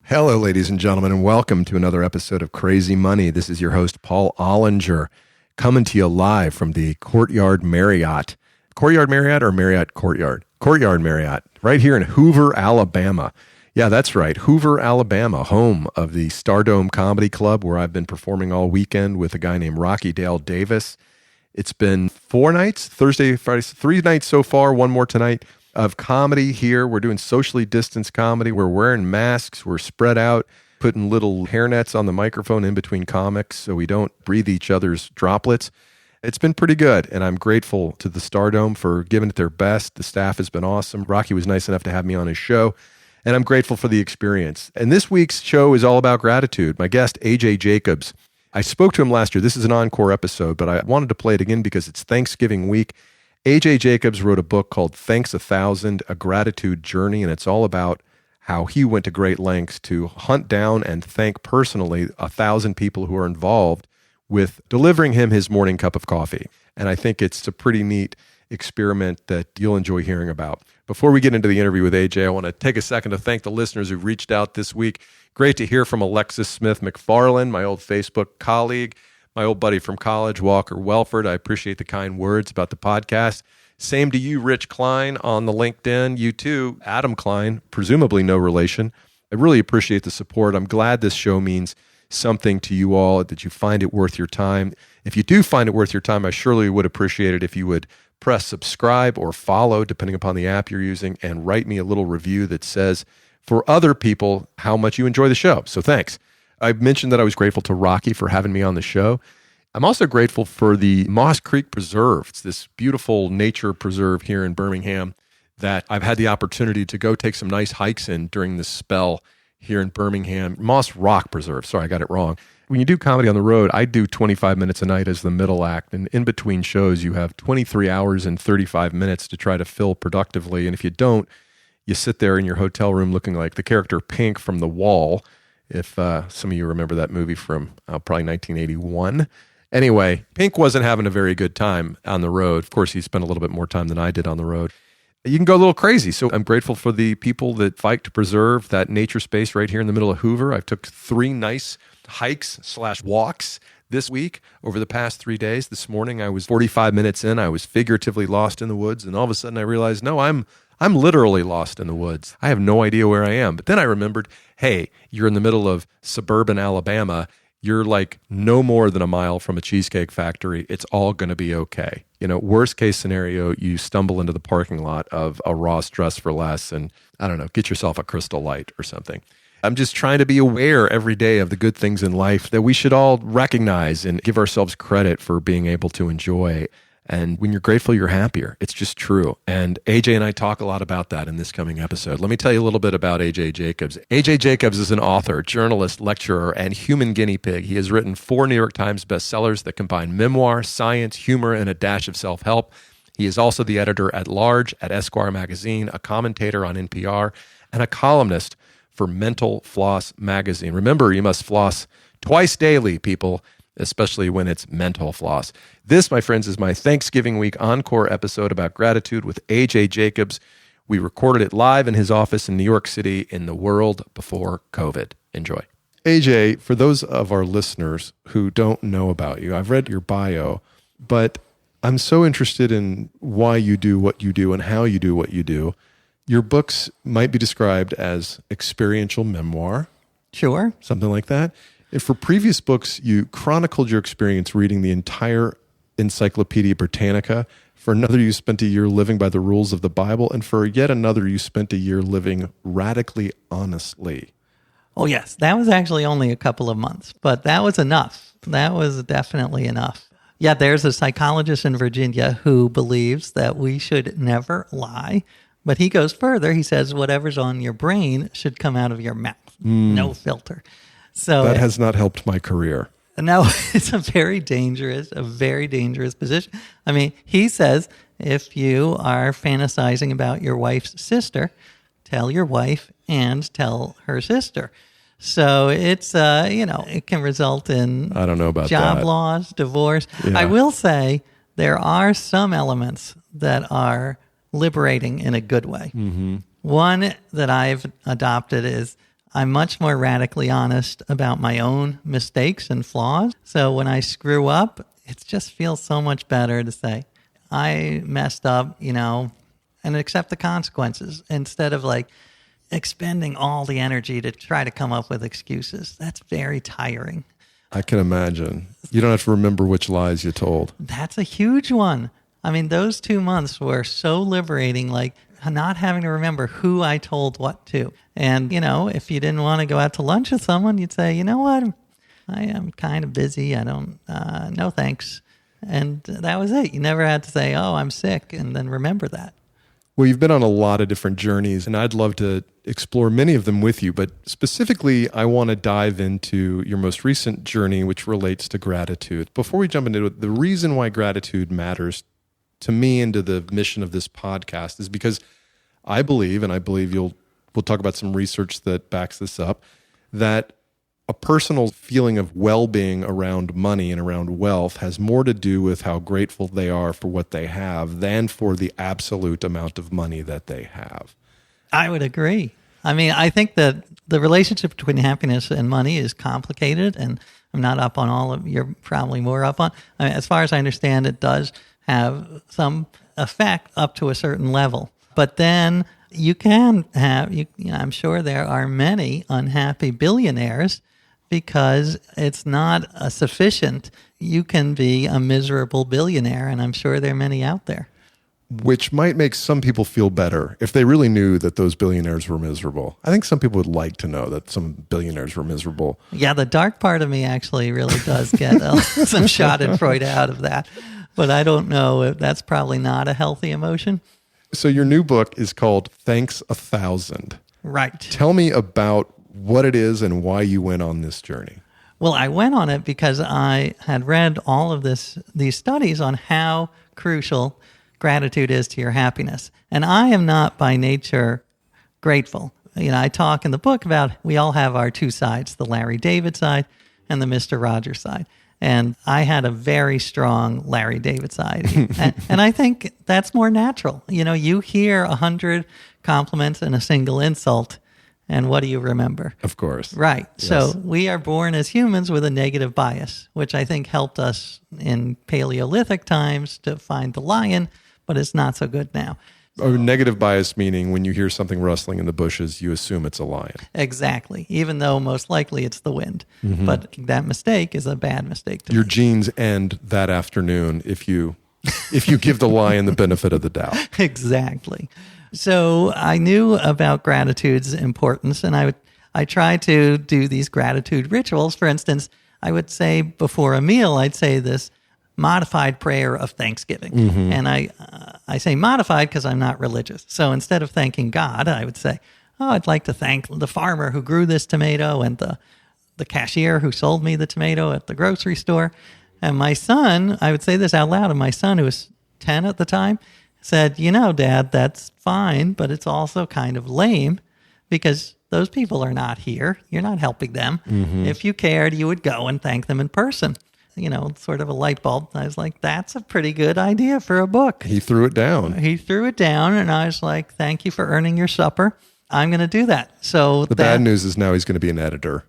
Hello, ladies and gentlemen, and welcome to another episode of Crazy Money. This is your host, Paul Ollinger, coming to you live from the Courtyard Marriott. Courtyard Marriott or Marriott Courtyard? Courtyard Marriott, right here in Hoover, Alabama. Yeah, that's right. Hoover, Alabama, home of the Stardome Comedy Club, where I've been performing all weekend with a guy named Rocky Dale Davis. It's been 4 nights, Thursday, Friday, 3 nights so far, one more tonight, of comedy here. We're doing socially distanced comedy. We're wearing masks. We're spread out, putting little hairnets on the microphone in between comics so we don't breathe each other's droplets. It's been pretty good, and I'm grateful to the Stardome for giving it their best. The staff has been awesome. Rocky was nice enough to have me on his show, and I'm grateful for the experience. And this week's show is all about gratitude. My guest, AJ Jacobs. I spoke to him last year. This is an encore episode, but I wanted to play it again because it's Thanksgiving week. AJ Jacobs wrote a book called Thanks 1,000, A Gratitude Journey, and it's all about how he went to great lengths to hunt down and thank personally 1,000 people who are involved with delivering him his morning cup of coffee. And I think it's a pretty neat experiment that you'll enjoy hearing about. Before we get into the interview with AJ, I want to take a second to thank the listeners who've reached out this week. Great to hear from Alexis Smith McFarland, my old Facebook colleague, my old buddy from college, Walker Welford. I appreciate the kind words about the podcast. Same to you, Rich Klein, on the LinkedIn. You too, Adam Klein, presumably no relation. I really appreciate the support. I'm glad this show means something to you all, that you find it worth your time. If you do find it worth your time, I surely would appreciate it if you would press subscribe or follow, depending upon the app you're using, and write me a little review that says for other people how much you enjoy the show. So thanks. I mentioned that I was grateful to Rocky for having me on the show. I'm also grateful for the Moss Creek Preserve. It's this beautiful nature preserve here in Birmingham that I've had the opportunity to go take some nice hikes in during this spell here in Birmingham. Moss Rock Preserve. Sorry, I got it wrong. When you do comedy on the road, I do 25 minutes a night as the middle act. And in between shows, you have 23 hours and 35 minutes to try to fill productively. And if you don't, you sit there in your hotel room looking like the character Pink from The Wall, if some of you remember that movie from probably 1981. Anyway, Pink wasn't having a very good time on the road. Of course, he spent a little bit more time than I did on the road. You can go a little crazy. So I'm grateful for the people that fight to preserve that nature space right here in the middle of Hoover. I took 3 nice hikes/walks this week over the past 3 days. This morning, I was 45 minutes in. I was figuratively lost in the woods. And all of a sudden I realized, no, I'm literally lost in the woods. I have no idea where I am. But then I remembered, hey, you're in the middle of suburban Alabama. You're like no more than a mile from a cheesecake factory. It's all going to be okay. Worst case scenario, you stumble into the parking lot of a Ross Dress for Less and, I don't know, get yourself a Crystal Light or something. I'm just trying to be aware every day of the good things in life that we should all recognize and give ourselves credit for being able to enjoy. And when you're grateful, you're happier. It's just true. And AJ and I talk a lot about that in this coming episode. Let me tell you a little bit about AJ Jacobs. AJ Jacobs is an author, journalist, lecturer, and human guinea pig. He has written 4 New York Times bestsellers that combine memoir, science, humor, and a dash of self-help. He is also the editor-at-large at Esquire magazine, a commentator on NPR, and a columnist for Mental Floss magazine. Remember, you must floss twice daily, people, especially when it's mental floss. This, my friends, is my Thanksgiving week encore episode about gratitude with AJ Jacobs. We recorded it live in his office in New York City in the world before COVID. Enjoy. AJ, for those of our listeners who don't know about you, I've read your bio, but I'm so interested in why you do what you do and how you do what you do. Your books might be described as experiential memoir. Sure. Something like that. And for previous books, you chronicled your experience reading the entire Encyclopedia Britannica. For another, you spent a year living by the rules of the Bible. And for yet another, you spent a year living radically honestly. Oh, yes. That was actually only a couple of months, but that was enough. That was definitely enough. Yeah, there's a psychologist in Virginia who believes that we should never lie. But he goes further. He says whatever's on your brain should come out of your mouth. No filter. So that has not helped my career. No, it's a very dangerous position. I mean, he says if you are fantasizing about your wife's sister, tell your wife and tell her sister. So it's, it can result in I don't know about job that. loss, divorce. Yeah. I will say there are some elements that are liberating in a good way. Mm-hmm. One that I've adopted is I'm much more radically honest about my own mistakes and flaws. So when I screw up, it just feels so much better to say, I messed up, and accept the consequences instead of like expending all the energy to try to come up with excuses. That's very tiring. I can imagine. You don't have to remember which lies you told. That's a huge one. I mean, those 2 months were so liberating, like not having to remember who I told what to. And, if you didn't want to go out to lunch with someone, you'd say, you know what, I am kind of busy. I don't, no thanks. And that was it. You never had to say, oh, I'm sick, and then remember that. Well, you've been on a lot of different journeys, and I'd love to explore many of them with you. But specifically, I want to dive into your most recent journey, which relates to gratitude. Before we jump into it, the reason why gratitude matters to me and to the mission of this podcast is because I believe, and I believe we'll talk about some research that backs this up, that a personal feeling of well-being around money and around wealth has more to do with how grateful they are for what they have than for the absolute amount of money that they have. I would agree. I mean, I think that the relationship between happiness and money is complicated, and I'm not up on all of, you're probably more up on. I mean, as far as I understand, it does have some effect up to a certain level. But then you can have, I'm sure there are many unhappy billionaires because it's not sufficient. You can be a miserable billionaire, and I'm sure there are many out there. Which might make some people feel better if they really knew that those billionaires were miserable. I think some people would like to know that some billionaires were miserable. Yeah, the dark part of me actually really does get some schadenfreude out of that. But I don't know if that's probably not a healthy emotion. So your new book is called Thanks 1,000. Right. Tell me about what it is and why you went on this journey. Well, I went on it because I had read all of these studies on how crucial gratitude is to your happiness. And I am not by nature grateful. I talk in the book about we all have our two sides, the Larry David side and the Mr. Rogers side. And I had a very strong Larry David side. and I think that's more natural. You hear 100 compliments and a single insult, and what do you remember? Of course. Right. Yes. So we are born as humans with a negative bias, which I think helped us in Paleolithic times to find the lion, but it's not so good now. A negative bias meaning when you hear something rustling in the bushes, you assume it's a lion. Exactly, even though most likely it's the wind. Mm-hmm. But that mistake is a bad mistake to Your make. genes end that afternoon if you give the lion the benefit of the doubt. Exactly. So I knew about gratitude's importance, and I tried to do these gratitude rituals. For instance, I would say before a meal, I'd say this modified prayer of thanksgiving. Mm-hmm. And I say modified because I'm not religious. So instead of thanking God, I would say, I'd like to thank the farmer who grew this tomato and the cashier who sold me the tomato at the grocery store. And my son, I would say this out loud, and my son, who was 10 at the time, said, Dad, that's fine, but it's also kind of lame because those people are not here. You're not helping them. Mm-hmm. If you cared, you would go and thank them in person. Sort of a light bulb. I was like, that's a pretty good idea for a book. He threw it down. And I was like, thank you for earning your supper. I'm going to do that. So the bad news is now he's going to be an editor.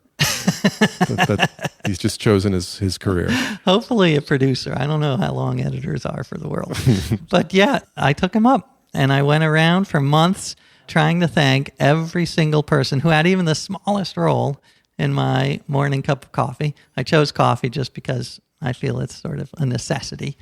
He's just chosen his career. Hopefully a producer. I don't know how long editors are for the world. But yeah, I took him up and I went around for months trying to thank every single person who had even the smallest role in my morning cup of coffee. I chose coffee just because I feel it's sort of a necessity.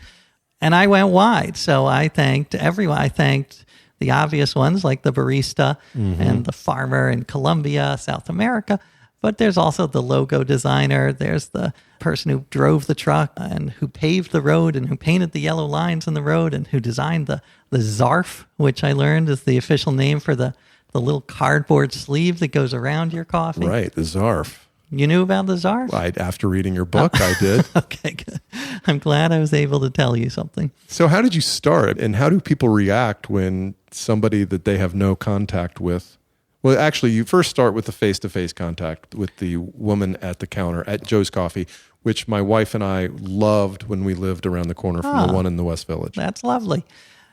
And I went wide. So I thanked everyone. I thanked the obvious ones like the barista mm-hmm. and the farmer in Colombia, South America. But there's also the logo designer. There's the person who drove the truck and who paved the road and who painted the yellow lines in the road and who designed the zarf, which I learned is the official name for the little cardboard sleeve that goes around your coffee. Right, the zarf. You knew about the zarf? After reading your book, I did. Okay, good. I'm glad I was able to tell you something. So how did you start, and how do people react when somebody that they have no contact with? Well, actually, you first start with the face-to-face contact with the woman at the counter at Joe's Coffee, which my wife and I loved when we lived around the corner from the one in the West Village. That's lovely.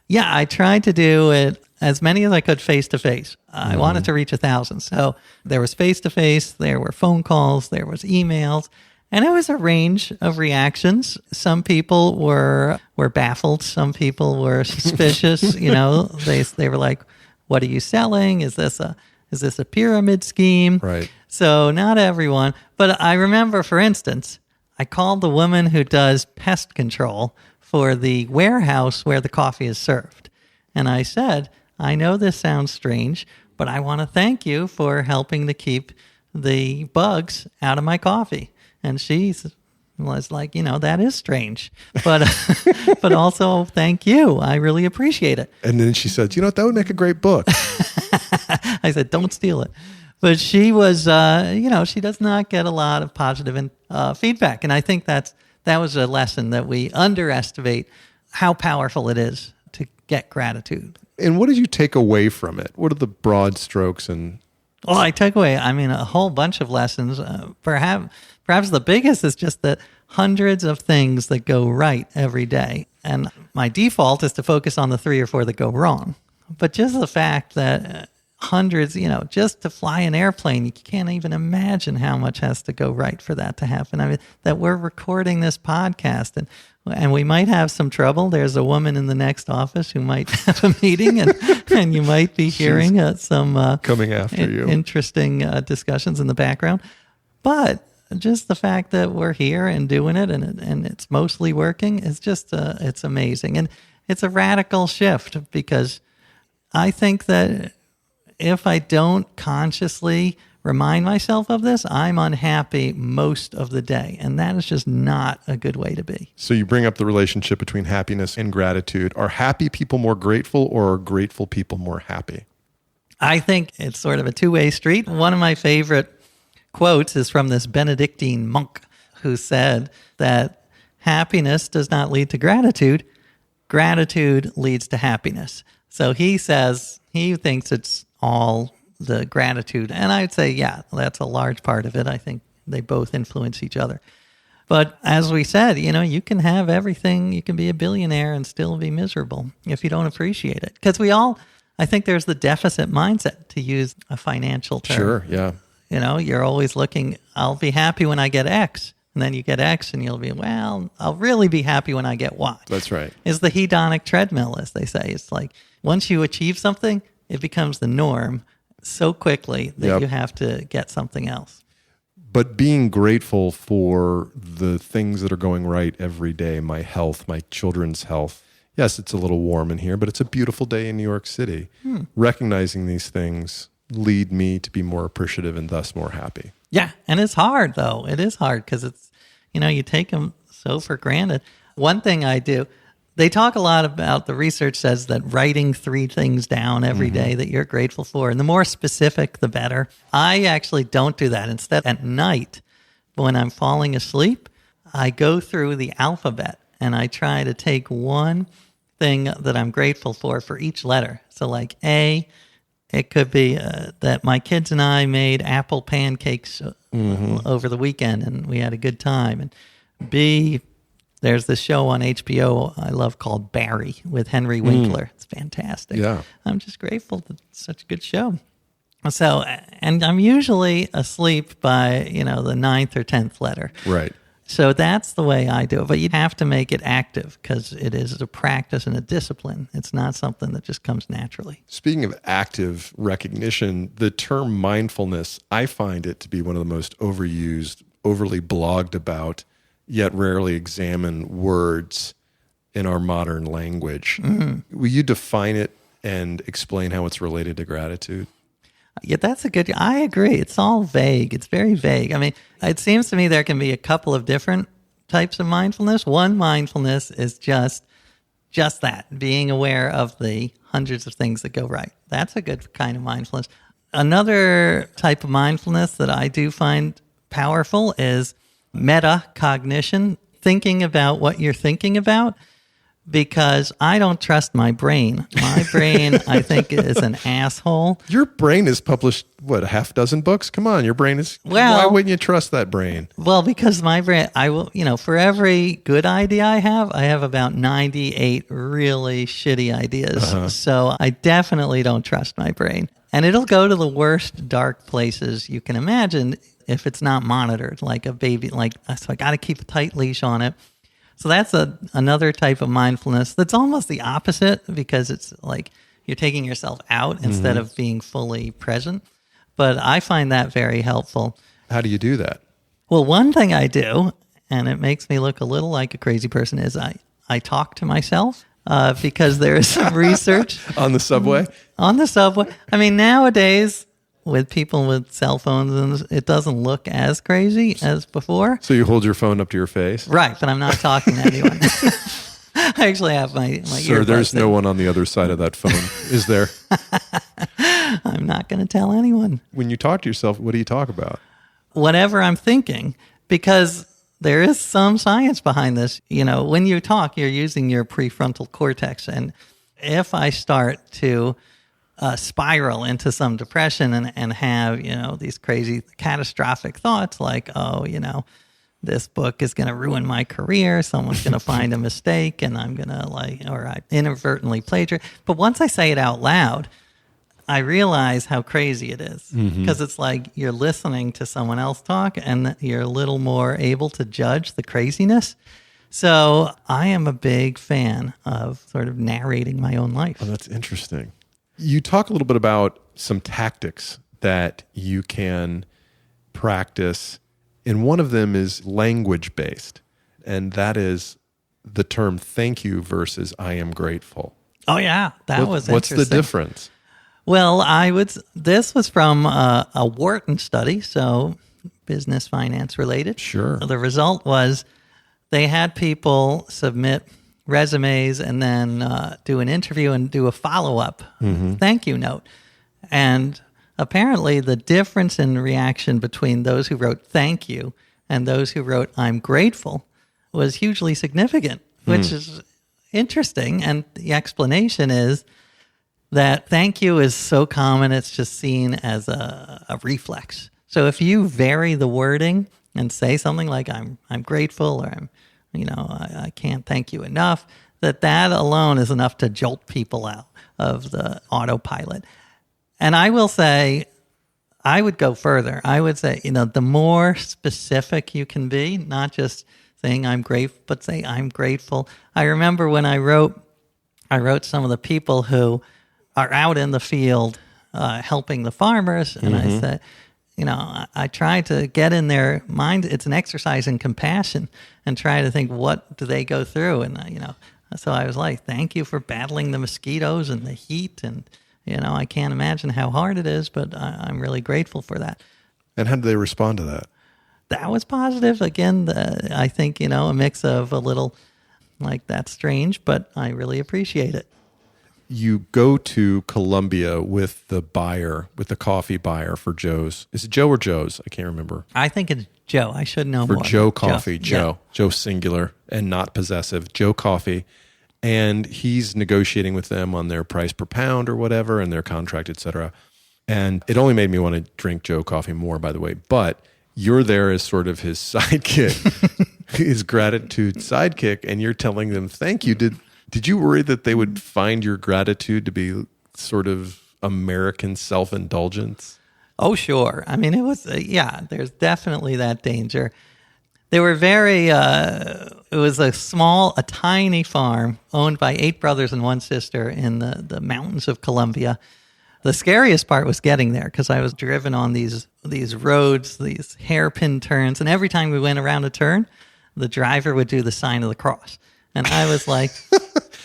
Yeah, I tried to do it as many as I could face-to-face. I wanted to reach 1,000. So there was face-to-face, there were phone calls, there was emails, and it was a range of reactions. Some people were baffled. Some people were suspicious. They were like, what are you selling? Is this a pyramid scheme? Right. So not everyone. But I remember, for instance, I called the woman who does pest control for the warehouse where the coffee is served. And I said, I know this sounds strange, but I want to thank you for helping to keep the bugs out of my coffee. And she was like, that is strange, but but also thank you. I really appreciate it. And then she said, that would make a great book. I said, don't steal it. But she was, she does not get a lot of positive feedback. And I think that was a lesson that we underestimate how powerful it is to get gratitude. And what did you take away from it? What are the broad strokes? Well, I took away, a whole bunch of lessons. Perhaps the biggest is just that hundreds of things that go right every day. And my default is to focus on the 3 or 4 that go wrong. But just the fact that hundreds, just to fly an airplane, you can't even imagine how much has to go right for that to happen. That we're recording this podcast and we might have some trouble. There's a woman in the next office who might have a meeting and you might be hearing some coming after you. Interesting discussions in the background. But just the fact that we're here and doing it and it's mostly working is just, it's amazing. And it's a radical shift because I think that if I don't consciously remind myself of this, I'm unhappy most of the day. And that is just not a good way to be. So you bring up the relationship between happiness and gratitude. Are happy people more grateful or are grateful people more happy? I think it's sort of a two-way street. One of my favorite quotes is from this Benedictine monk who said that happiness does not lead to gratitude. Gratitude leads to happiness. So he says he thinks it's all the gratitude. And I'd say, yeah, that's a large part of it. I think they both influence each other. But as we said, you can have everything. You can be a billionaire and still be miserable if you don't appreciate it. Because I think there's the deficit mindset, to use a financial term. Sure, yeah. You're always looking, I'll be happy when I get X. And then you get X and you'll be, well, I'll really be happy when I get Y. That's right. It's the hedonic treadmill, as they say. It's like once you achieve something, it becomes the norm so quickly that you have to get something else. But being grateful for the things that are going right every day, my health, my children's health. Yes, it's a little warm in here, but it's a beautiful day in New York City. Recognizing these things lead me to be more appreciative and thus more happy. Yeah, and it's hard, though. It is hard because it's, you take them so for granted. One thing I do, they talk a lot about, the research says that writing 3 things down every day that you're grateful for, and the more specific, the better. I actually don't do that. Instead, at night, when I'm falling asleep, I go through the alphabet and I try to take one thing that I'm grateful for each letter. So like A, it could be that my kids and I made apple pancakes over the weekend and we had a good time. And B, there's this show on HBO I love called Barry with Henry Winkler. It's fantastic. Yeah. I'm just grateful that it's such a good show. So, and I'm usually asleep by, the 9th or 10th letter. Right. So that's the way I do it. But you have to make it active because it is a practice and a discipline. It's not something that just comes naturally. Speaking of active recognition, the term mindfulness, I find it to be one of the most overused, overly blogged about, yet rarely examined words in our modern language. Will you define it and explain how it's related to gratitude? Yeah, I agree. It's all vague. It's very vague. It seems to me there can be a couple of different types of mindfulness. One mindfulness is just that, being aware of the hundreds of things that go right. That's a good kind of mindfulness. Another type of mindfulness that I do find powerful is metacognition, thinking about what you're thinking about. because I don't trust my brain. My brain, I think, is an asshole. Your brain has published, what, a half dozen books? Come on, your brain is... why wouldn't you trust that brain? Well, because my brain, I will, for every good idea I have about 98 really shitty ideas. So I definitely don't trust my brain. And it'll go to the worst dark places you can imagine if it's not monitored, like a baby. So I got to keep a tight leash on it. So that's another type of mindfulness that's almost the opposite, because it's like you're taking yourself out instead of being fully present. But I find that very helpful. How do you do that? Well, one thing I do, and it makes me look a little like a crazy person, is I talk to myself because there is some research. On the subway? On the subway. I mean, nowadays, with people with cell phones, it doesn't look as crazy as before. So you hold your phone up to your face? Right, but I'm not talking to anyone. I actually have my Sir, there's no one on the other side of that phone, is there? I'm not going to tell anyone. When you talk to yourself, what do you talk about? Whatever I'm thinking, because there is some science behind this. When you talk, you're using your prefrontal cortex. And if I start to spiral into some depression and have, these crazy catastrophic thoughts like, this book is going to ruin my career. Someone's going to find a mistake and I'm going to or I inadvertently plagiarize. But once I say it out loud, I realize how crazy it is, because it's like you're listening to someone else talk and you're a little more able to judge the craziness. So I am a big fan of sort of narrating my own life. Oh, that's interesting. You talk a little bit about some tactics that you can practice, and one of them is language-based, and that is the term thank you versus I am grateful. Oh, yeah. What's interesting. What's the difference? Well, this was from a Wharton study, so business finance related. Sure. The result was they had people submit resumes and then do an interview and do a follow-up thank you note. And apparently the difference in reaction between those who wrote thank you and those who wrote I'm grateful was hugely significant, which is interesting. And the explanation is that thank you is so common, it's just seen as a reflex. So if you vary the wording and say something like I'm grateful, or I can't thank you enough, that alone is enough to jolt people out of the autopilot. And I will say, I would go further. I would say, the more specific you can be, not just saying I'm grateful, but say I'm grateful. I remember when I wrote some of the people who are out in the field helping the farmers, and I said, I try to get in their mind. It's an exercise in compassion, and try to think, what do they go through? And, so I was like, thank you for battling the mosquitoes and the heat. And, I can't imagine how hard it is, but I'm really grateful for that. And how did they respond to that? That was positive. Again, I think, a mix of a little like, that's strange, but I really appreciate it. You go to Colombia with the coffee buyer for Joe's. Is it Joe or Joe's? I can't remember. I think it's Joe. I should know more. For Joe Coffee. Joe. Yeah. Joe singular and not possessive. Joe Coffee. And he's negotiating with them on their price per pound or whatever and their contract, et cetera. And it only made me want to drink Joe Coffee more, by the way. But you're there as sort of his sidekick, his gratitude sidekick, and you're telling them, thank you. Did you worry that they would find your gratitude to be sort of American self-indulgence? Oh, sure. I mean, it was, there's definitely that danger. They were it was a tiny farm owned by 8 brothers and 1 sister in the mountains of Colombia. The scariest part was getting there, because I was driven on these roads, these hairpin turns, and every time we went around a turn, the driver would do the sign of the cross. And I was like,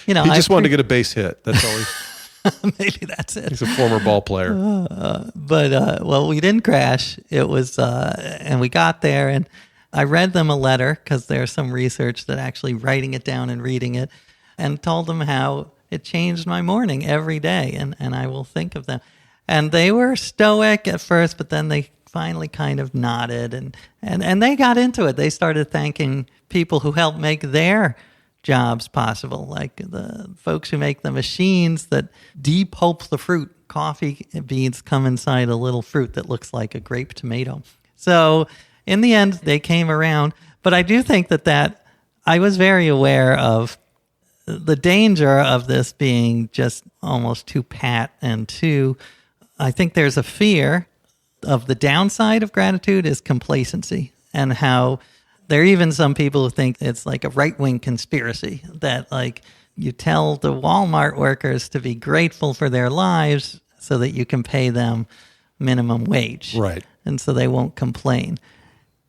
he just wanted to get a base hit. That's all. Maybe that's it. He's a former ball player. But we didn't crash. It was, and we got there, and I read them a letter, because there's some research that actually writing it down and reading it, and told them how it changed my morning every day, and I will think of them. And they were stoic at first, but then they finally kind of nodded, and they got into it. They started thanking people who helped make their jobs possible, like the folks who make the machines that depulp the fruit. Coffee beans come inside a little fruit that looks like a grape tomato. So in the end, they came around. But I do think that I was very aware of the danger of this being just almost too pat and too, I think there's a fear of the downside of gratitude is complacency, and how there are even some people who think it's like a right-wing conspiracy that like you tell the Walmart workers to be grateful for their lives so that you can pay them minimum wage. Right. And so they won't complain.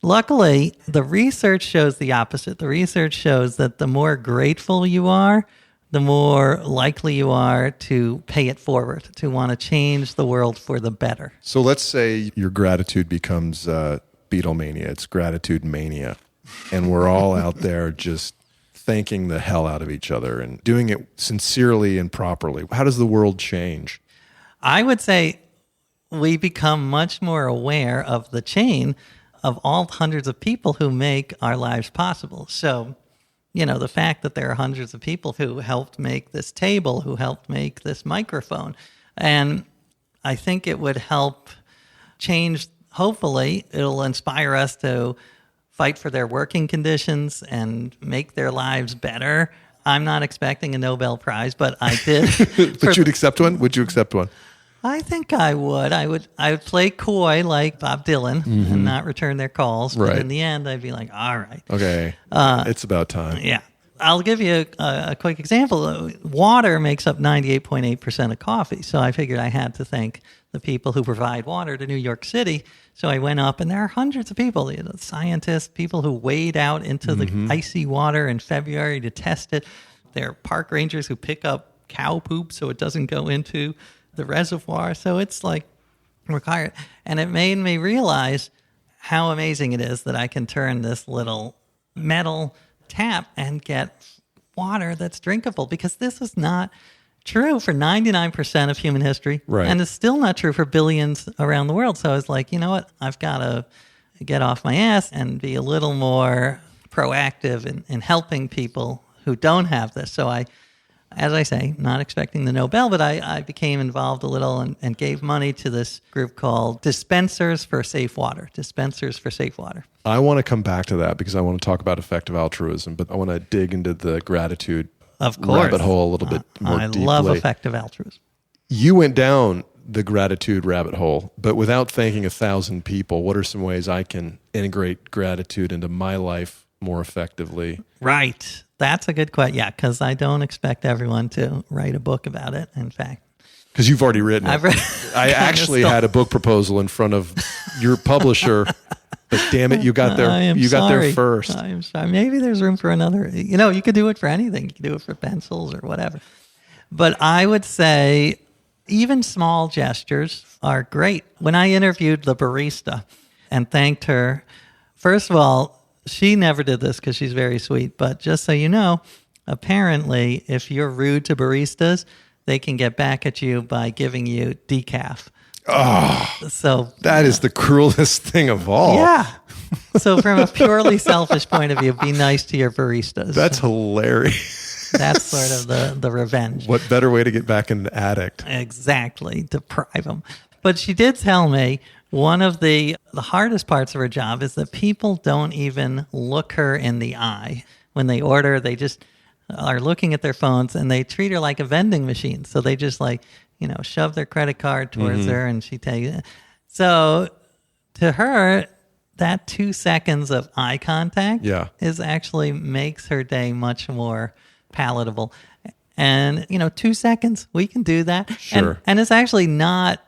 Luckily, the research shows the opposite. The research shows that the more grateful you are, the more likely you are to pay it forward, to want to change the world for the better. So let's say your gratitude becomes Beatlemania. It's gratitude mania. And we're all out there just thanking the hell out of each other and doing it sincerely and properly. How does the world change? I would say we become much more aware of the chain of all hundreds of people who make our lives possible. So, you know, the fact that there are hundreds of people who helped make this table, who helped make this microphone. And I think it would help change, hopefully, it'll inspire us to fight for their working conditions and make their lives better. I'm not expecting a Nobel Prize, but I did. But you'd accept one? Would you accept one? I think I would. I would play coy like Bob Dylan and not return their calls. But in the end, I'd be like, all right. Okay. It's about time. Yeah. I'll give you a quick example. Water makes up 98.8% of coffee. So I figured I had to thank the people who provide water to New York City. So I went up, and there are hundreds of people, you know, scientists, people who wade out into the icy water in February to test it. There are park rangers who pick up cow poop so it doesn't go into the reservoir. So it's like required. And it made me realize how amazing it is that I can turn this little metal tap and get water that's drinkable, because this is not true for 99% of human history. Right. And it's still not true for billions around the world. So I was like, you know what? I've got to get off my ass and be a little more proactive in helping people who don't have this. So I, as I say, not expecting the Nobel, but I became involved a little and gave money to this group called Dispensers for Safe Water. Dispensers for Safe Water. I want to come back to that because I want to talk about effective altruism, but I want to dig into the gratitude rabbit hole a little bit more deeply. I love effective altruism. You went down the gratitude rabbit hole, but without thanking 1,000 people, what are some ways I can integrate gratitude into my life more effectively? Right. That's a good question. Yeah, because I don't expect everyone to write a book about it, in fact. Because you've already written it. I actually had a book proposal in front of your publisher, but damn it, you got there. Got there first. I am sorry. Maybe there's room for another. You know, you could do it for anything. You could do it for pencils or whatever. But I would say even small gestures are great. When I interviewed the barista and thanked her, first of all, she never did this because she's very sweet, but just so you know, apparently if you're rude to baristas, they can get back at you by giving you decaf. Oh, so that is the cruelest thing of all. Yeah. So from a purely selfish point of view, be nice to your baristas. That's hilarious. That's sort of the revenge. What better way to get back an addict? Exactly. Deprive them. But she did tell me one of the hardest parts of her job is that people don't even look her in the eye. When they order, they just are looking at their phones, and they treat her like a vending machine. So they just shove their credit card towards her, and she takes it. So to her, that 2 seconds of eye contact is actually makes her day much more palatable. And, 2 seconds, we can do that. Sure. And it's actually not,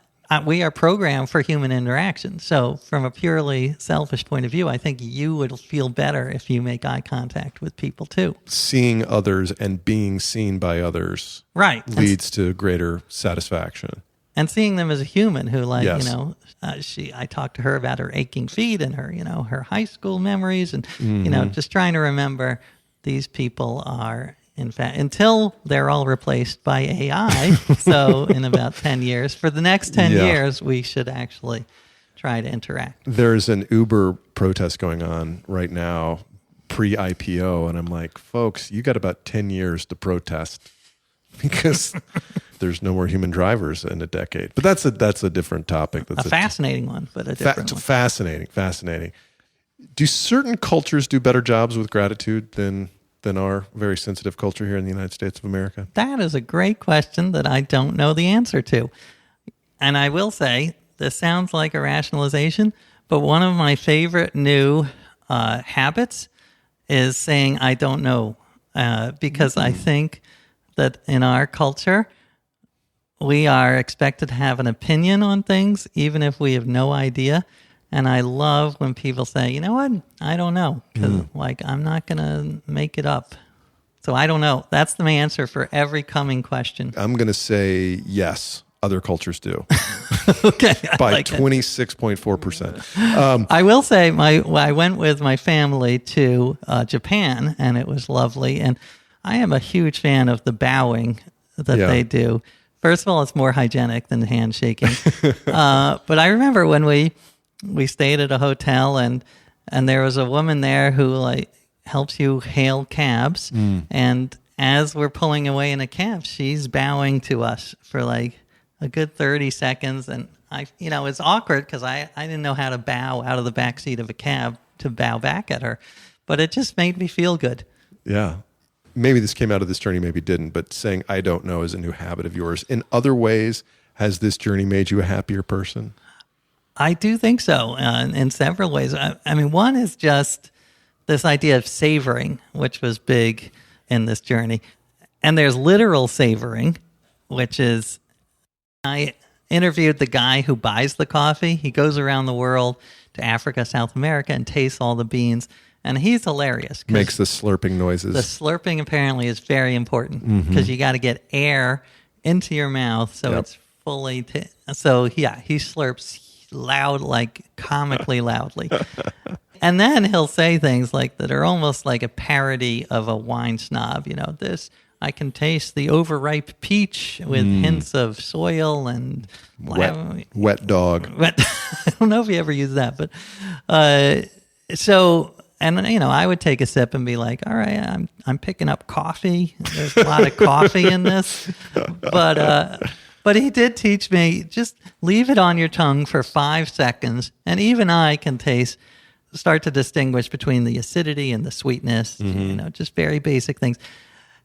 we are programmed for human interaction. So from a purely selfish point of view, I think you would feel better if you make eye contact with people too. Seeing others and being seen by others leads to greater satisfaction. And seeing them as a human who I talked to her about her aching feet and her, her high school memories and, just trying to remember these people are, in fact, until they're all replaced by AI. So in about 10 years, for the next 10 years, we should actually try to interact. There's an Uber protest going on right now, pre-IPO, and I'm like, folks, you got about 10 years to protest because there's no more human drivers in a decade. But that's a different topic. That's a fascinating one, but a different one. Fascinating. Do certain cultures do better jobs with gratitude than our very sensitive culture here in the United States of America? That is a great question that I don't know the answer to. And I will say, this sounds like a rationalization, but one of my favorite new habits is saying, I don't know, because I think that in our culture, we are expected to have an opinion on things, even if we have no idea. And I love when people say, you know what, I don't know, because I'm not going to make it up. So I don't know. That's the answer for every coming question. I'm going to say yes. Other cultures do. Okay. By 26.4%. I will say I went with my family to Japan, and it was lovely. And I am a huge fan of the bowing that they do. First of all, it's more hygienic than handshaking. But I remember when we stayed at a hotel, and there was a woman there who helps you hail cabs. And as we're pulling away in a cab, she's bowing to us for a good 30 seconds. And it's awkward because I didn't know how to bow out of the backseat of a cab to bow back at her, but it just made me feel good. Yeah. Maybe this came out of this journey, maybe didn't, but saying I don't know is a new habit of yours. In other ways, has this journey made you a happier person? I do think so, in several ways. I mean, one is just this idea of savoring, which was big in this journey. And there's literal savoring, which is, I interviewed the guy who buys the coffee. He goes around the world to Africa, South America, and tastes all the beans. And he's hilarious. Makes the slurping noises. The slurping apparently is very important because you got to get air into your mouth so it's fully... he slurps loud, comically loudly. And then he'll say things that are almost like a parody of a wine snob. I can taste the overripe peach with hints of soil and wet dog. I don't know if you ever use that, but I would take a sip and be like, all right, I'm picking up coffee. There's a lot of coffee in this, but he did teach me just leave it on your tongue for 5 seconds, and even I can start to distinguish between the acidity and the sweetness. Just very basic things.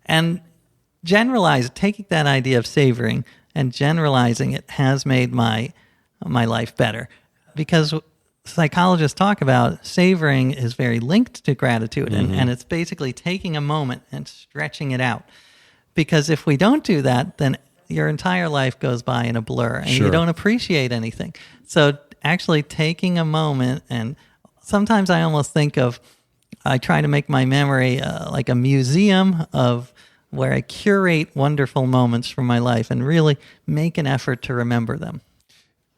And taking that idea of savoring and generalizing it has made my life better, because psychologists talk about savoring is very linked to gratitude, and it's basically taking a moment and stretching it out. Because if we don't do that, then your entire life goes by in a blur, and you don't appreciate anything. So actually taking a moment, and sometimes I almost I try to make my memory like a museum of where I curate wonderful moments from my life and really make an effort to remember them.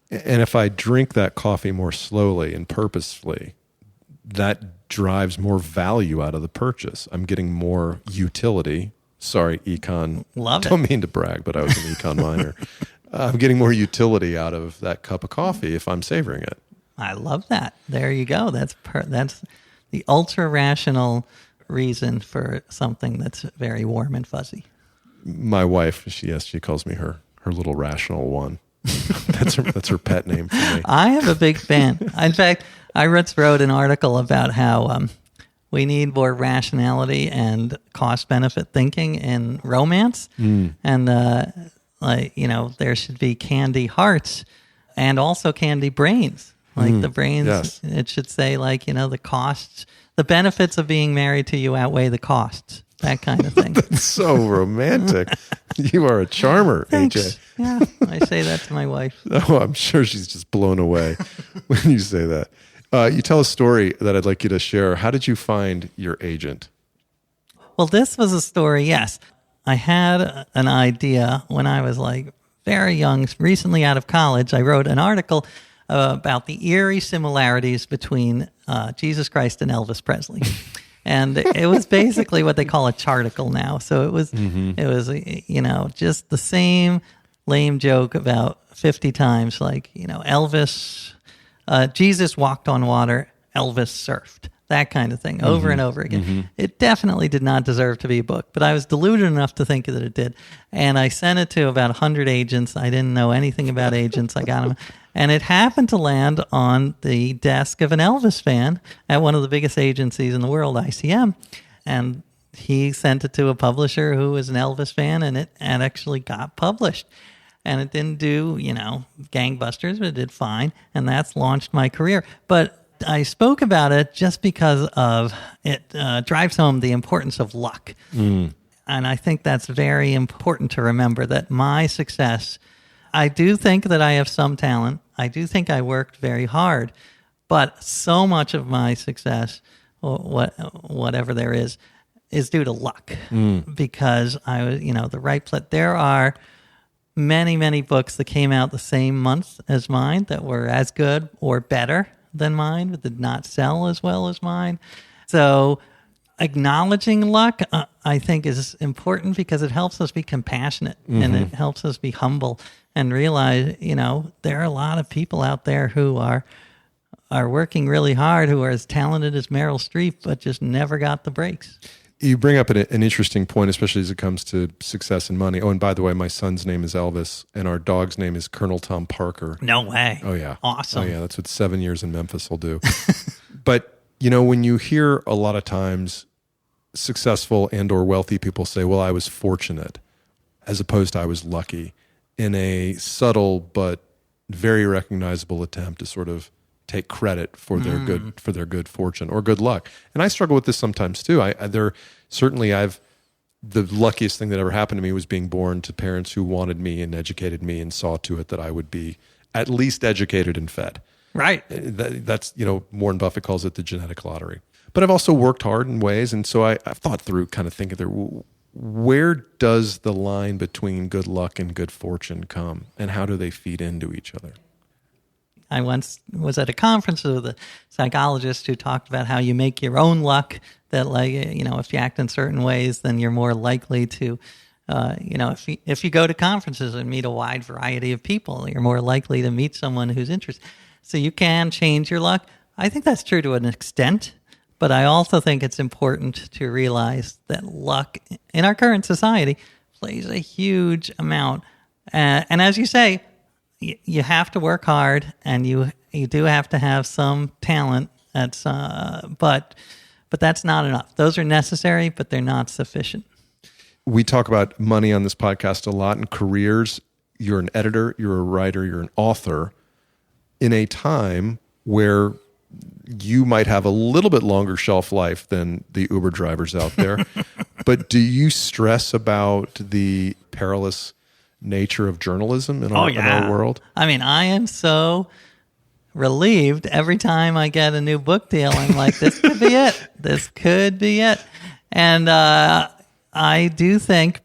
And if I drink that coffee more slowly and purposefully, that drives more value out of the purchase. I'm getting more utility. Sorry, econ. Love it. Don't mean to brag, but I was an econ minor. I'm getting more utility out of that cup of coffee if I'm savoring it. I love that. There you go. That's the ultra rational reason for something that's very warm and fuzzy. My wife, she calls me her little rational one. That's her pet name for me. I am a big fan. In fact, I wrote an article about how we need more rationality and cost-benefit thinking in romance, and there should be candy hearts and also candy brains. The brains, It should say the costs, the benefits of being married to you outweigh the costs. That kind of thing. That's so romantic. You are a charmer, Thanks. AJ. Yeah, I say that to my wife. Oh, I'm sure she's just blown away when you say that. You tell a story that I'd like you to share. How did you find your agent? Well, this was a story, yes. I had an idea when I was very young, recently out of college. I wrote an article about the eerie similarities between Jesus Christ and Elvis Presley. And it was basically what they call a charticle now. So it was, just the same lame joke about 50 times. Elvis, Jesus walked on water, Elvis surfed. that kind of thing, over and over again. It definitely did not deserve to be a book, but I was deluded enough to think that it did. And I sent it to about 100 agents. I didn't know anything about agents. I got them. And it happened to land on the desk of an Elvis fan at one of the biggest agencies in the world, ICM. And he sent it to a publisher who was an Elvis fan, and it actually got published. And it didn't do, gangbusters, but it did fine. And that's launched my career. But I spoke about it just because of it drives home the importance of luck. And I think that's very important to remember, that my success, I do think that I have some talent. I do think I worked very hard. But so much of my success, whatever there is due to luck. Because I was, the right place. There are many, many books that came out the same month as mine that were as good or better than mine, but did not sell as well as mine. So acknowledging luck, I think, is important because it helps us be compassionate and it helps us be humble and realize, there are a lot of people out there who are working really hard, who are as talented as Meryl Streep, but just never got the breaks. You bring up an interesting point, especially as it comes to success and money. Oh, and by the way, my son's name is Elvis, and our dog's name is Colonel Tom Parker. No way. Oh, yeah. Awesome. Oh, yeah. That's what 7 years in Memphis will do. But, when you hear a lot of times successful and or wealthy people say, well, I was fortunate, as opposed to I was lucky, in a subtle but very recognizable attempt to sort of take credit for their good fortune or good luck. And I struggle with this sometimes too. The luckiest thing that ever happened to me was being born to parents who wanted me and educated me and saw to it that I would be at least educated and fed. Right. That's, Warren Buffett calls it the genetic lottery. But I've also worked hard in ways. And so I've thought through kind of thinking through, where does the line between good luck and good fortune come? And how do they feed into each other? I once was at a conference with a psychologist who talked about how you make your own luck, that if you act in certain ways, then you're more likely to, if you go to conferences and meet a wide variety of people, you're more likely to meet someone who's interested. So you can change your luck. I think that's true to an extent, but I also think it's important to realize that luck in our current society plays a huge amount. And as you say, you have to work hard, and you do have to have some talent. But that's not enough. Those are necessary, but they're not sufficient. We talk about money on this podcast a lot, and careers. You're an editor, you're a writer, you're an author, in a time where you might have a little bit longer shelf life than the Uber drivers out there. But do you stress about the perilous nature of journalism in our world? I mean, I am so relieved every time I get a new book deal. I'm like, this could be it. This could be it. And I do think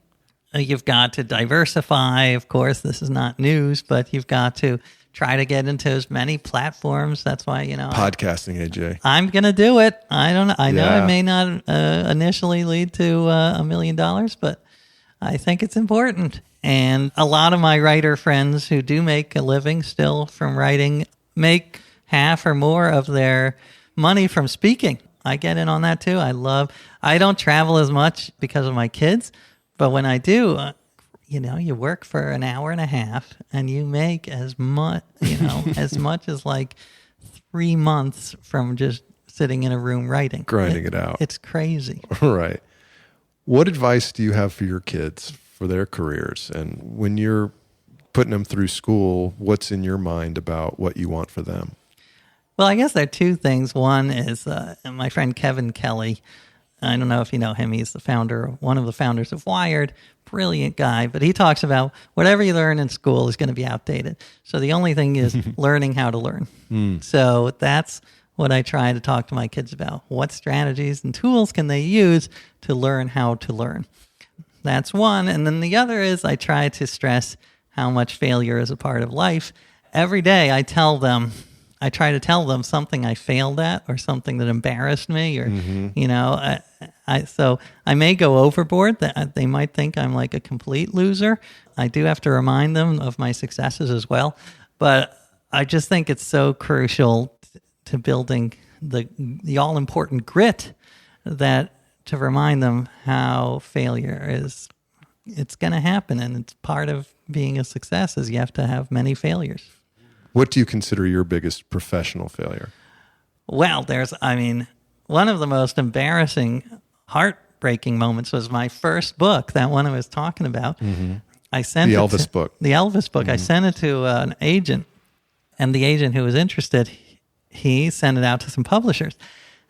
you've got to diversify. Of course, this is not news, but you've got to try to get into as many platforms. That's why, podcasting, AJ. I'm going to do it. I don't know. I know it may not initially lead to $1 million, but I think it's important. And a lot of my writer friends who do make a living still from writing make half or more of their money from speaking. I get in on that too. I don't travel as much because of my kids, but when I do, you work for an hour and a half and you make as much, as much as like 3 months from just sitting in a room writing. Grinding it out. It's crazy. Right. What advice do you have for your kids for their careers? And when you're putting them through school, what's in your mind about what you want for them? Well, I guess there are two things. One is my friend Kevin Kelly. I don't know if you know him. He's one of the founders of Wired. Brilliant guy. But he talks about whatever you learn in school is going to be outdated. So the only thing is learning how to learn. So that's what I try to talk to my kids about. What strategies and tools can they use to learn how to learn? That's one. And then the other is I try to stress how much failure is a part of life. Every day I try to tell them something I failed at or something that embarrassed me or, so I may go overboard. That they might think I'm like a complete loser. I do have to remind them of my successes as well. But I just think it's so crucial to building the all important grit that to remind them how failure is. It's going to happen, and it's part of being a success is you have to have many failures. What do you consider your biggest professional failure? Well, one of the most embarrassing, heartbreaking moments was my first book, that one I was talking about. Mm-hmm. I sent The Elvis book. The Elvis book. Mm-hmm. I sent it to an agent, and the agent who was interested, he sent it out to some publishers.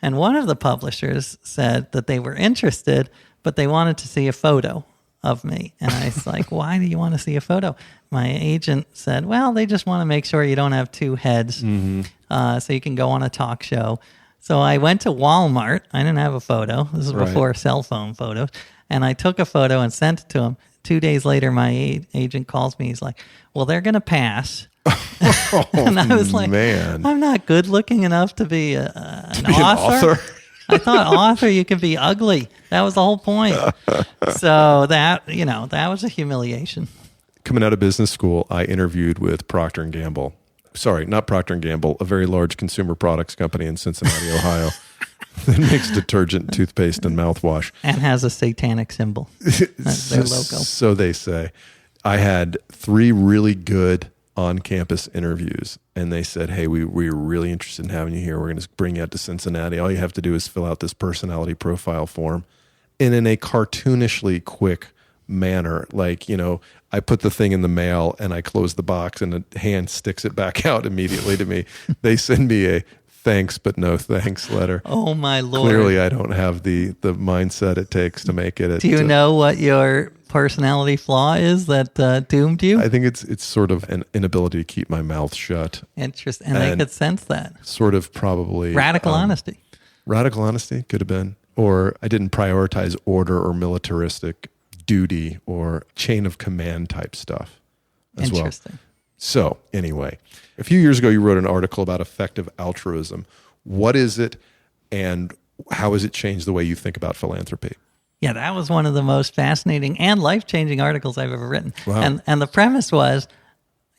And one of the publishers said that they were interested, but they wanted to see a photo of me. And I was like, why do you want to see a photo? My agent said, well, they just want to make sure you don't have two heads, so you can go on a talk show. So I went to Walmart. I didn't have a photo. This is before cell phone photos. And I took a photo and sent it to him. 2 days later, my agent calls me. He's like, well, they're going to pass. And I was like, man. I'm not good looking enough to be an author. I thought author, you could be ugly. That was the whole point. So that was a humiliation. Coming out of business school, I interviewed with Procter & Gamble. Sorry, not Procter & Gamble, a very large consumer products company in Cincinnati, Ohio that makes detergent, toothpaste, and mouthwash. And has a satanic symbol. That's their logo. So they say. I had 3 really good on-campus interviews, and they said, hey, we're really interested in having you here. We're going to bring you out to Cincinnati. All you have to do is fill out this personality profile form. And in a cartoonishly quick manner, like, I put the thing in the mail and I close the box and a hand sticks it back out immediately to me. They send me a thanks but no thanks letter. Oh, my Lord. Clearly, I don't have the mindset it takes to make it. Do you know what your personality flaw is that doomed you? I think it's sort of an inability to keep my mouth shut. Interesting. And I could sense that. Sort of probably. Radical honesty. Radical honesty could have been. Or I didn't prioritize order or militaristic duty or chain of command type stuff as well. Interesting. So anyway, a few years ago, you wrote an article about effective altruism. What is it, and how has it changed the way you think about philanthropy? Yeah, that was one of the most fascinating and life-changing articles I've ever written. Wow. And the premise was,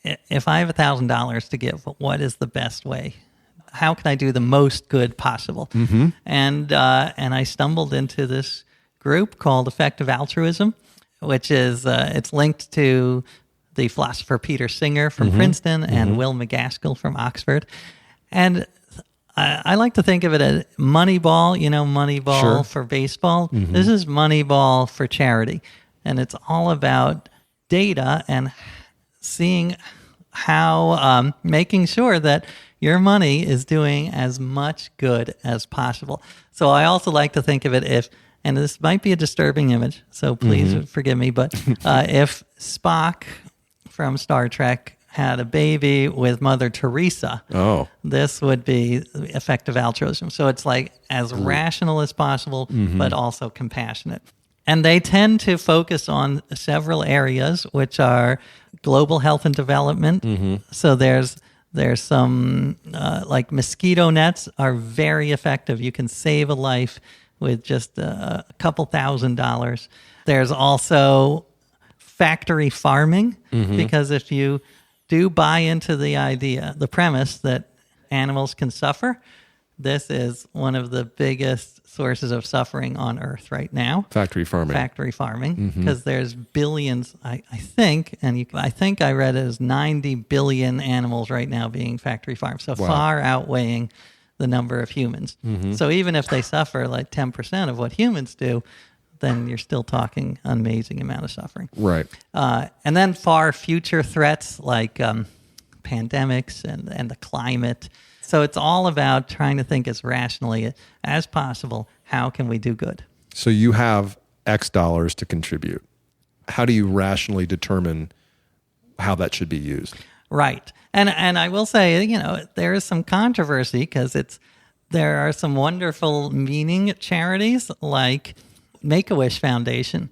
if I have $1,000 to give, what is the best way? How can I do the most good possible? Mm-hmm. And I stumbled into this group called Effective Altruism, which is it's linked to the philosopher Peter Singer from Princeton and Will McGaskill from Oxford. And I like to think of it as Moneyball, Moneyball for baseball. Mm-hmm. This is Moneyball for charity. And it's all about data and seeing how, making sure that your money is doing as much good as possible. So I also like to think of it and this might be a disturbing image, so please forgive me, but if Spock from Star Trek had a baby with Mother Teresa, this would be effective altruism. So it's like as rational as possible, but also compassionate. And they tend to focus on several areas, which are global health and development. So there's some, like mosquito nets are very effective. You can save a life with just a couple $1,000s. There's also factory farming, because if you do buy into the premise that animals can suffer, this is one of the biggest sources of suffering on Earth right now. Factory farming, because there's billions, I think, I think I read it as 90 billion animals right now being factory farmed, so far outweighing the number of humans. So even if they suffer like 10% of what humans do, then you're still talking an amazing amount of suffering. Right. And then far future threats like pandemics and the climate. So it's all about trying to think as rationally as possible, how can we do good? So you have X dollars to contribute. How do you rationally determine how that should be used? Right. And I will say, there is some controversy because there are some wonderful meaning charities like Make-A-Wish Foundation.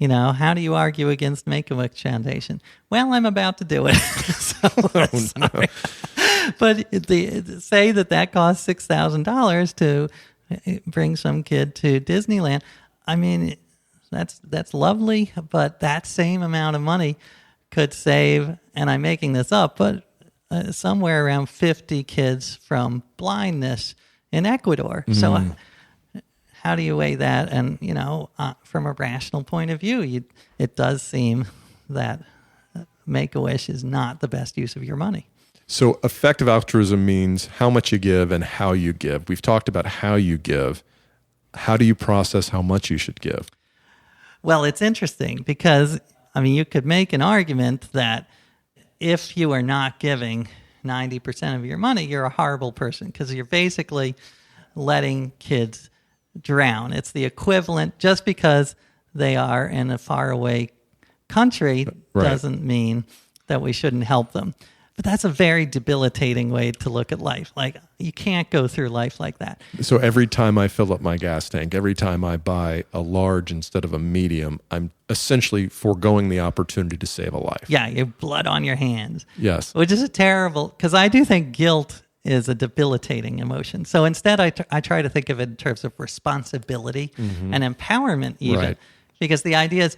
How do you argue against Make-A-Wish Foundation? Well, I'm about to do it. Sorry. But say that costs $6,000 to bring some kid to Disneyland. I mean, that's lovely, but that same amount of money could save, and I'm making this up, but somewhere around 50 kids from blindness in Ecuador. So how do you weigh that? And, from a rational point of view, it does seem that Make-A-Wish is not the best use of your money. So effective altruism means how much you give and how you give. We've talked about how you give. How do you process how much you should give? Well, it's interesting because, you could make an argument that if you are not giving 90% of your money, you're a horrible person because you're basically letting kids drown. It's the equivalent. Just because they are in a faraway country doesn't mean that we shouldn't help them. But that's a very debilitating way to look at life. Like, you can't go through life like that. So every time I fill up my gas tank, every time I buy a large instead of a medium, I'm essentially foregoing the opportunity to save a life. Yeah, you have blood on your hands. Yes. Which is a terrible, because I do think guilt is a debilitating emotion. So instead, I try to think of it in terms of responsibility and empowerment even. Right. Because the idea is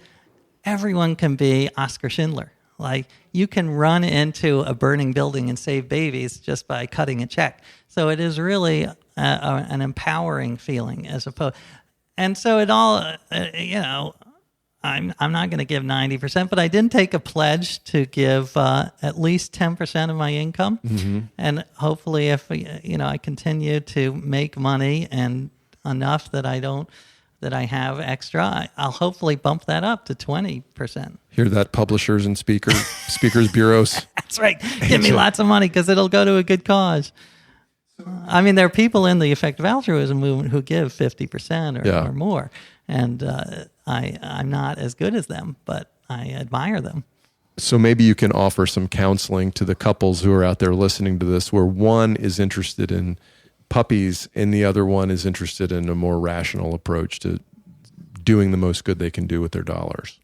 everyone can be Oscar Schindler. Like, you can run into a burning building and save babies just by cutting a check. So it is really an empowering feeling as opposed. And so it all, I'm not going to give 90%, but I did take a pledge to give at least 10% of my income. And hopefully if, I continue to make money and enough that I have extra, I'll hopefully bump that up to 20%. Hear that, publishers and speakers bureaus? That's right. Give me lots of money because it'll go to a good cause. There are people in the effective altruism movement who give 50% or more. And I'm not as good as them, but I admire them. So maybe you can offer some counseling to the couples who are out there listening to this, where one is interested in puppies and the other one is interested in a more rational approach to doing the most good they can do with their dollars.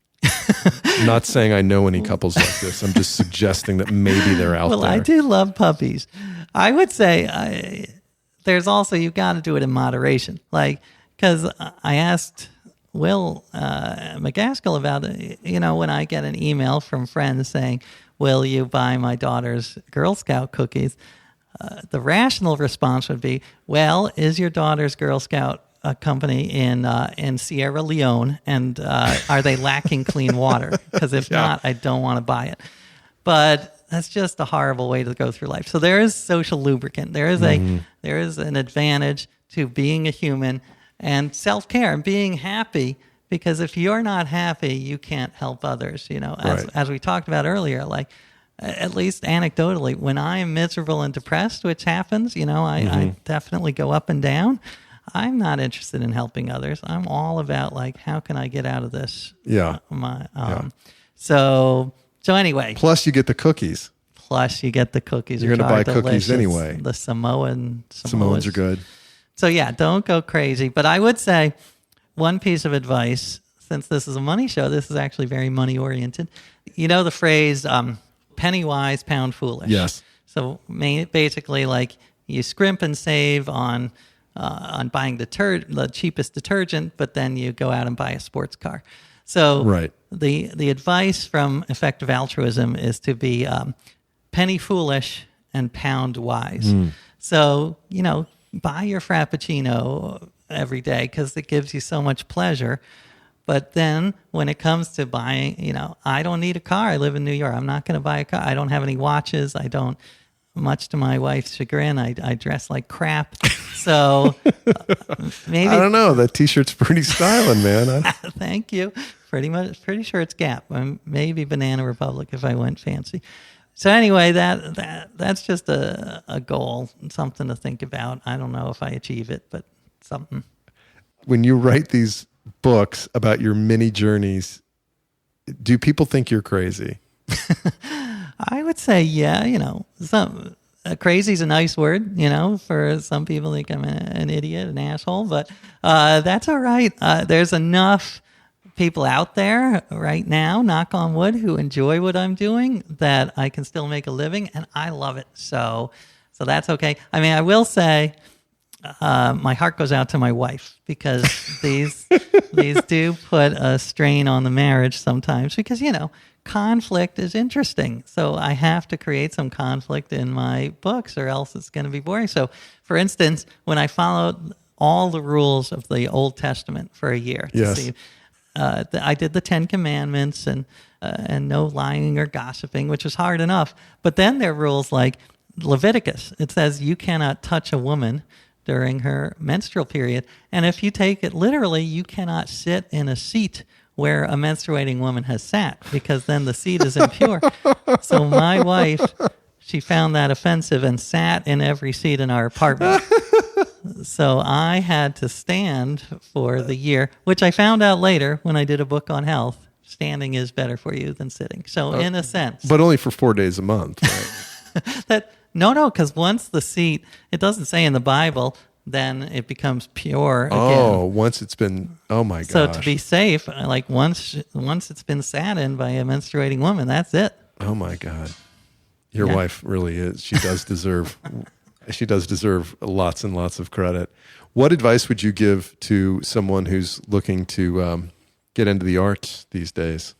I'm not saying I know any couples like this. I'm just suggesting that maybe they're out there. Well, I do love puppies. I would say there's also, you've got to do it in moderation. Because I asked Will McGaskill about it, when I get an email from friends saying, will you buy my daughter's Girl Scout cookies? The rational response would be, well, is your daughter's Girl Scout company in Sierra Leone, and are they lacking clean water? Because if not, I don't want to buy it. But that's just a horrible way to go through life. So there is social lubricant. There is there is an advantage to being a human and self-care and being happy. Because if you're not happy, you can't help others. As we talked about earlier, at least anecdotally, when I am miserable and depressed, which happens, I definitely go up and down. I'm not interested in helping others. I'm all about how can I get out of this? Yeah. So anyway. Plus you get the cookies. You're going to buy cookies anyway. The Samoans are good. So don't go crazy. But I would say one piece of advice, since this is a money show, this is actually very money oriented. The phrase, penny wise, pound foolish. Yes. So basically, you scrimp and save on buying the cheapest detergent, but then you go out and buy a sports car. So the advice from effective altruism is to be penny foolish and pound wise. So, buy your Frappuccino every day because it gives you so much pleasure. But then when it comes to buying, I don't need a car. I live in New York. I'm not going to buy a car. I don't have any watches. I don't, much to my wife's chagrin, I dress like crap. So maybe. I don't know. That T-shirt's pretty styling, man. Thank you. Pretty sure it's Gap. Maybe Banana Republic if I went fancy. So anyway, that's just a goal, something to think about. I don't know if I achieve it, but something. When you write these books about your mini journeys, do people think you're crazy? I would say, crazy is a nice word, for some people think I'm an idiot, an asshole, but that's all right. There's enough people out there right now, knock on wood, who enjoy what I'm doing that I can still make a living, and I love it. So that's okay. I will say, my heart goes out to my wife because these These do put a strain on the marriage sometimes because, conflict is interesting. So I have to create some conflict in my books or else it's going to be boring. So, for instance, when I followed all the rules of the Old Testament for a year to see, I did the 10 Commandments and no lying or gossiping, which was hard enough. But then there are rules like Leviticus. It says you cannot touch a woman during her menstrual period. And if you take it literally, you cannot sit in a seat where a menstruating woman has sat because then the seat is impure. So my wife, she found that offensive and sat in every seat in our apartment. So I had to stand for the year, which I found out later when I did a book on health. Standing is better for you than sitting. So in a sense. But only for 4 days a month, right? No, because once the seat, it doesn't say in the Bible, then it becomes pure again. Oh, once it's been, oh my gosh. So to be safe, like once it's been sat in by a menstruating woman, that's it. Oh my God. Your wife really is. She does deserve lots and lots of credit. What advice would you give to someone who's looking to get into the arts these days?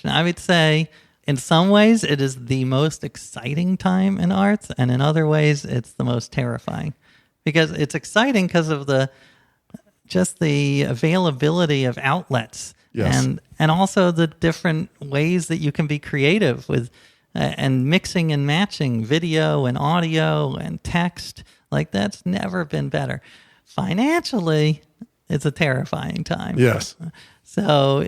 I would say in some ways it is the most exciting time in arts, and in other ways it's the most terrifying. Because it's exciting because of the availability of outlets, and also the different ways that you can be creative with and mixing and matching video and audio and text. Like that's never been better. Financially, it's a terrifying time. Yes. So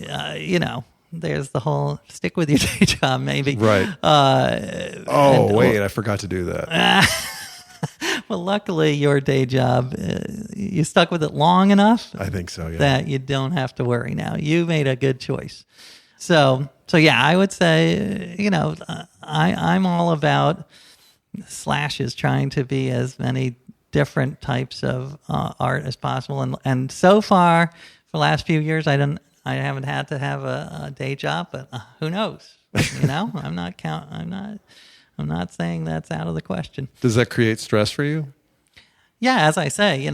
there's the whole stick with your day job, maybe. Right. I forgot to do that. Well, luckily, your day job, you stuck with it long enough. I think so, yeah. That you don't have to worry now. You made a good choice. So yeah, I would say, I'm all about slashes, trying to be as many different types of art as possible. And so far, for the last few years, I haven't had to have a day job, but who knows? I'm not saying that's out of the question. Does that create stress for you? Yeah, as I say,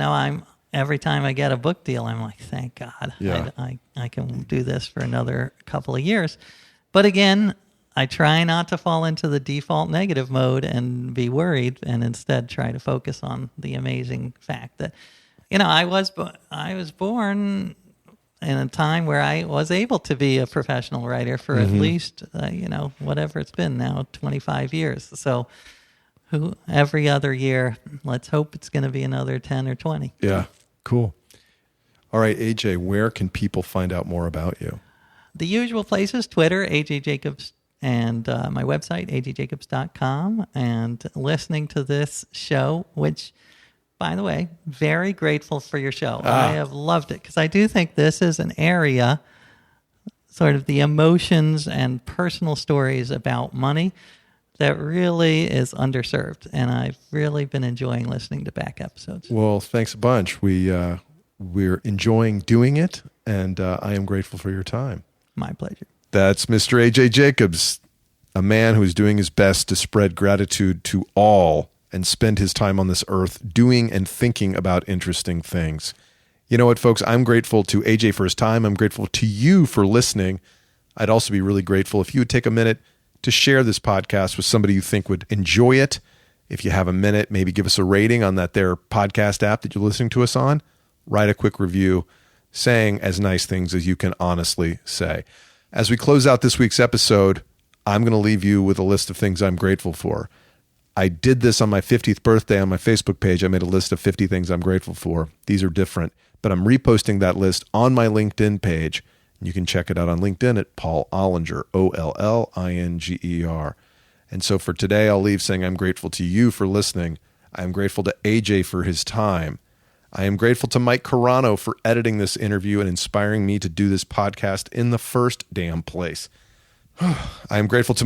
every time I get a book deal, I'm like, thank God, I can do this for another couple of years. But again, I try not to fall into the default negative mode and be worried, and instead try to focus on the amazing fact that, I was born in a time where I was able to be a professional writer for at least, whatever it's been now, 25 years. So every other year, let's hope it's going to be another 10 or 20. Yeah, cool. All right, AJ, where can people find out more about you? The usual places, Twitter, AJ Jacobs, and my website, ajjacobs.com, and listening to this show, which, by the way, very grateful for your show. I have loved it because I do think this is an area, sort of the emotions and personal stories about money, that really is underserved. And I've really been enjoying listening to back episodes. Well, thanks a bunch. We're enjoying doing it, and I am grateful for your time. My pleasure. That's Mr. AJ Jacobs, a man who's doing his best to spread gratitude to all and spend his time on this earth doing and thinking about interesting things. You know what, folks? I'm grateful to AJ for his time. I'm grateful to you for listening. I'd also be really grateful if you would take a minute to share this podcast with somebody you think would enjoy it. If you have a minute, maybe give us a rating on that their podcast app that you're listening to us on. Write a quick review saying as nice things as you can honestly say. As we close out this week's episode, I'm going to leave you with a list of things I'm grateful for. I did this on my 50th birthday on my Facebook page. I made a list of 50 things I'm grateful for. These are different, but I'm reposting that list on my LinkedIn page. You can check it out on LinkedIn at Paul Ollinger, Ollinger. And so for today, I'll leave saying I'm grateful to you for listening. I'm grateful to AJ for his time. I am grateful to Mike Carano for editing this interview and inspiring me to do this podcast in the first damn place. I am grateful to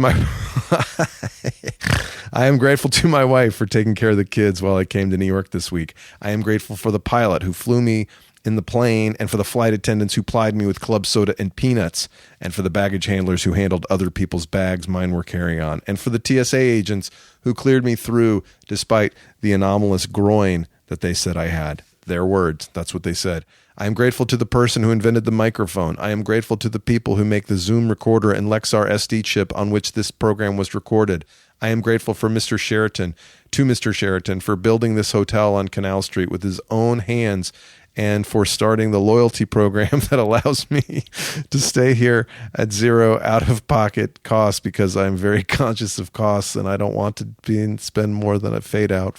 my wife for taking care of the kids while I came to New York this week. I am grateful for the pilot who flew me in the plane, and for the flight attendants who plied me with club soda and peanuts, and for the baggage handlers who handled other people's bags mine were carry-on, and for the TSA agents who cleared me through despite the anomalous groin that they said I had. Their words, that's what they said. I am grateful to the person who invented the microphone. I am grateful to the people who make the Zoom recorder and Lexar SD chip on which this program was recorded. I am grateful to Mr. Sheraton for building this hotel on Canal Street with his own hands and for starting the loyalty program that allows me to stay here at zero out-of-pocket costs because I'm very conscious of costs and I don't want to spend more than a fade out.